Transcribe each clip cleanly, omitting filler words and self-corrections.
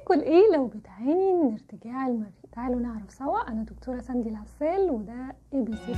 تاكل ايه لو بتعاني من ارتجاع المريء؟ تعالوا نعرف سوا. انا دكتورة ساندي العسال وده ABC.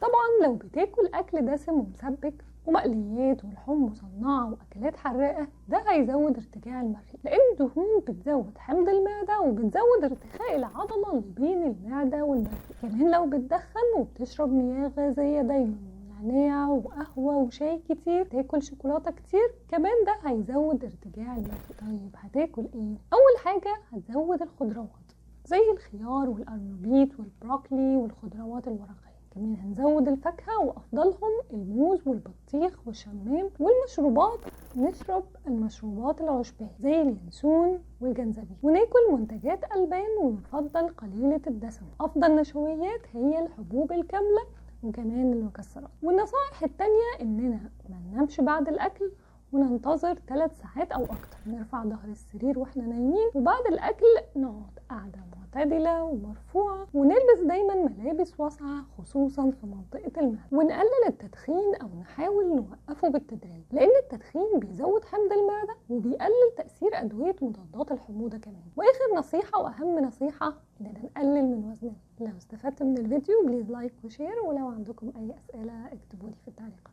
طبعا لو بتاكل اكل دسم ومسبك ومقليات ولحوم مصنعه واكلات حراقه، ده هيزود ارتجاع المريء، لان الدهون بتزود حمض المعده وبتزود ارتخاء العضله اللي بين المعده والمريء. كمان لو بتدخن وبتشرب مياه غازيه دايما، نعناع وقهوه وشاي كتير، تاكل شوكولاته كتير، كمان ده هيزود ارتجاع المريء. طيب هتاكل ايه؟ اول حاجه هتزود الخضروات زي الخيار والقرنبيط والبروكلي والخضروات الورقيه. كمان هنزود الفاكهة وأفضلهم الموز والبطيخ والشمام. والمشروبات نشرب المشروبات العشبية زي اليانسون والجنزبيل، وناكل منتجات ألبان ويفضل قليلة الدسم. أفضل نشويات هي الحبوب الكاملة وكمان المكسرات. والنصائح التانية إننا ما ننامش بعد الأكل وننتظر 3 ساعات أو أكتر، نرفع ظهر السرير وإحنا نايمين، وبعد الأكل نقعد قاعدة معتدلة ومرفوعة، ونلبس دايما ملابس واسعة خصوصا في منطقة المعدة، ونقلل التدخين أو نحاول نوقفه بالتدريج، لأن التدخين بيزود حمض المعدة وبيقلل تأثير أدوية مضادات الحموضة كمان. وآخر نصيحة وأهم نصيحة إننا نقلل من وزننا. لو استفدت من الفيديو بليز لايك وشير، ولو عندكم أي أسئلة اكتبولي في التعليقات.